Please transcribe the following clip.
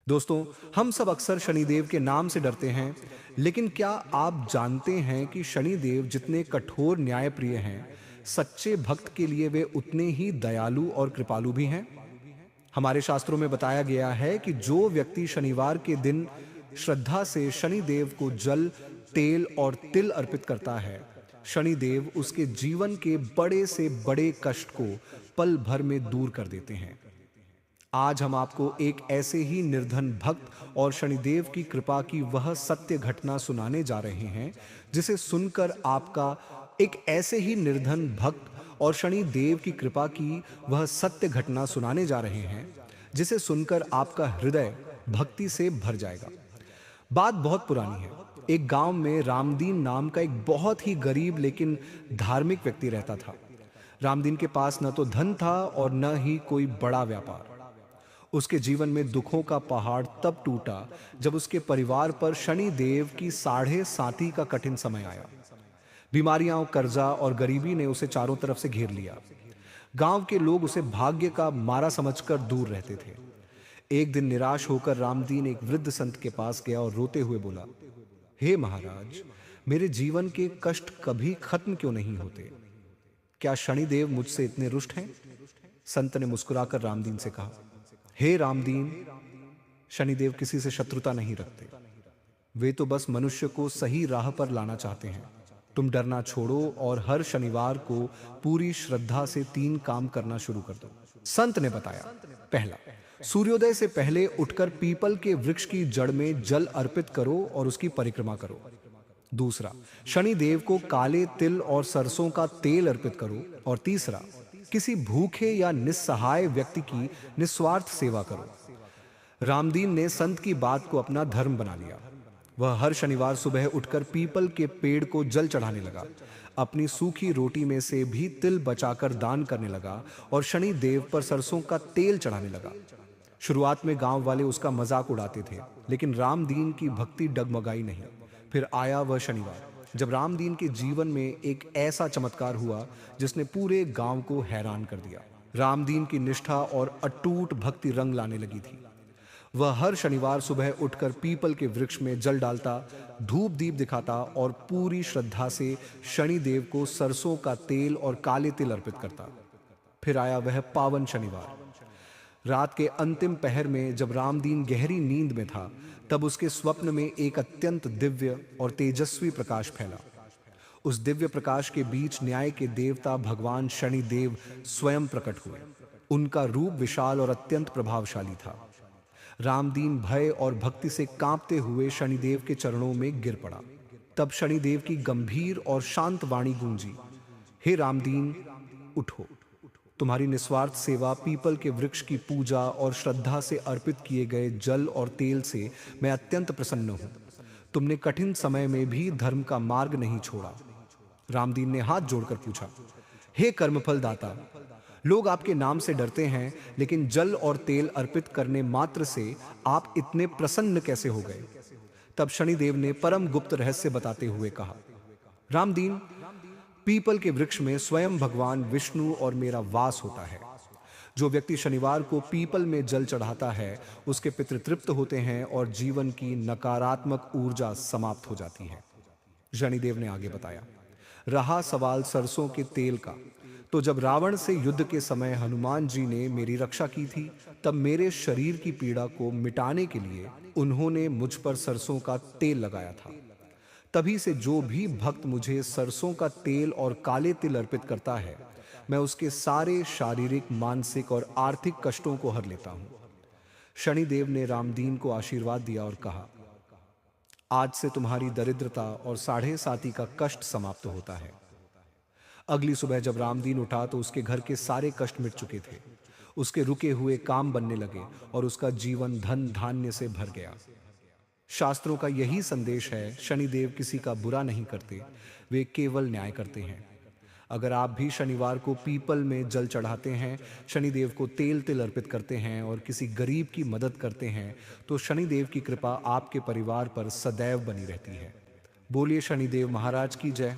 दोस्तों, हम सब अक्सर शनिदेव के नाम से डरते हैं, लेकिन क्या आप जानते हैं कि शनिदेव जितने कठोर न्यायप्रिय हैं, सच्चे भक्त के लिए वे उतने ही दयालु और कृपालु भी हैं। हमारे शास्त्रों में बताया गया है कि जो व्यक्ति शनिवार के दिन श्रद्धा से शनिदेव को जल, तेल और तिल अर्पित करता है, शनिदेव उसके जीवन के बड़े से बड़े कष्ट को पल भर में दूर कर देते हैं। आज हम आपको एक ऐसे ही निर्धन भक्त और शनिदेव की कृपा की वह सत्य घटना सुनाने जा रहे हैं, जिसे सुनकर आपका एक ऐसे ही निर्धन भक्त और शनिदेव की कृपा की वह सत्य घटना सुनाने जा रहे हैं, जिसे सुनकर आपका हृदय भक्ति से भर जाएगा। बात बहुत पुरानी है। एक गांव में रामदीन नाम का एक बहुत ही गरीब लेकिन धार्मिक व्यक्ति रहता था। रामदीन के पास न तो धन था और न ही कोई बड़ा व्यापार। उसके जीवन में दुखों का पहाड़ तब टूटा जब उसके परिवार पर शनि देव की साढ़े साती का कठिन समय आया। बीमारियां, कर्जा और गरीबी ने उसे चारों तरफ से घेर लिया। गांव के लोग उसे भाग्य का मारा समझकर दूर रहते थे। एक दिन निराश होकर रामदीन एक वृद्ध संत के पास गया और रोते हुए बोला, हे महाराज, मेरे जीवन के कष्ट कभी खत्म क्यों नहीं होते? क्या शनिदेव मुझसे इतने रुष्ट हैं? संत ने मुस्कुराकर रामदीन से कहा, हे रामदीन, शनिदेव किसी से शत्रुता नहीं रखते। वे तो बस मनुष्य को सही राह पर लाना चाहते हैं। तुम डरना छोड़ो और हर शनिवार को पूरी श्रद्धा से 3 काम करना शुरू कर दो। संत ने बताया, पहला, सूर्योदय से पहले उठकर पीपल के वृक्ष की जड़ में जल अर्पित करो और उसकी परिक्रमा करो। दूसरा, शनिदेव को काले तिल और सरसों का तेल अर्पित करो। और तीसरा, किसी भूखे या निस्सहाय व्यक्ति की निस्वार्थ सेवा करो। रामदीन ने संत की बात को अपना धर्म बना लिया। वह हर शनिवार सुबह उठकर पीपल के पेड़ को जल चढ़ाने लगा, अपनी सूखी रोटी में से भी तिल बचाकर दान करने लगा और शनि देव पर सरसों का तेल चढ़ाने लगा। शुरुआत में गांव वाले उसका मजाक उड़ाते थे, लेकिन रामदीन की भक्ति डगमगाई नहीं। फिर आया वह शनिवार जब रामदीन के जीवन में एक ऐसा चमत्कार हुआ जिसने पूरे गांव को हैरान कर दिया। रामदीन की निष्ठा और अटूट भक्ति रंग लाने लगी थी। वह हर शनिवार सुबह उठकर पीपल के वृक्ष में जल डालता, धूप दीप दिखाता और पूरी श्रद्धा से शनिदेव को सरसों का तेल और काले तिल अर्पित करता। फिर आया वह पावन शनिवार। रात के अंतिम पहर में जब रामदीन गहरी नींद में था, तब उसके स्वप्न में एक अत्यंत दिव्य और तेजस्वी प्रकाश फैला। उस दिव्य प्रकाश के बीच न्याय के देवता भगवान शनिदेव स्वयं प्रकट हुए। उनका रूप विशाल और अत्यंत प्रभावशाली था। रामदीन भय और भक्ति से कांपते हुए शनिदेव के चरणों में गिर पड़ा। तब शनिदेव की गंभीर और शांत वाणी गूंजी, हे रामदीन, उठो। तुम्हारी निस्वार्थ सेवा, पीपल के वृक्ष की पूजा और श्रद्धा से अर्पित किए गए जल और तेल से मैं अत्यंत प्रसन्न हूं। तुमने कठिन समय में भी धर्म का मार्ग नहीं छोड़ा। रामदीन ने हाथ जोड़कर पूछा, हे कर्मफल दाता, लोग आपके नाम से डरते हैं, लेकिन जल और तेल अर्पित करने मात्र से आप इतने प्रसन्न कैसे हो गए? तब शनिदेव ने परम गुप्त रहस्य बताते हुए कहा, रामदीन, पीपल के वृक्ष में स्वयं भगवान विष्णु और मेरा वास होता है। जो व्यक्ति शनिवार को पीपल में जल चढ़ाता है, उसके पितृ तृप्त होते हैं और जीवन की नकारात्मक ऊर्जा समाप्त हो जाती है। शनिदेव ने आगे बताया, रहा सवाल सरसों के तेल का, तो जब रावण से युद्ध के समय हनुमान जी ने मेरी रक्षा की थी, तब मेरे शरीर की पीड़ा को मिटाने के लिए उन्होंने मुझ पर सरसों का तेल लगाया था। तभी से जो भी भक्त मुझे सरसों का तेल और काले तिल अर्पित करता है, मैं उसके सारे शारीरिक, मानसिक और आर्थिक कष्टों को हर लेता हूं। शनिदेव ने रामदीन को आशीर्वाद दिया और कहा, आज से तुम्हारी दरिद्रता और साढ़े साती का कष्ट समाप्त होता है। अगली सुबह जब रामदीन उठा तो उसके घर के सारे कष्ट मिट चुके थे। उसके रुके हुए काम बनने लगे और उसका जीवन धन धान्य से भर गया। शास्त्रों का यही संदेश है, शनिदेव किसी का बुरा नहीं करते, वे केवल न्याय करते हैं। अगर आप भी शनिवार को पीपल में जल चढ़ाते हैं, शनिदेव को तेल तिल अर्पित करते हैं और किसी गरीब की मदद करते हैं, तो शनिदेव की कृपा आपके परिवार पर सदैव बनी रहती है। बोलिए शनिदेव महाराज की जय।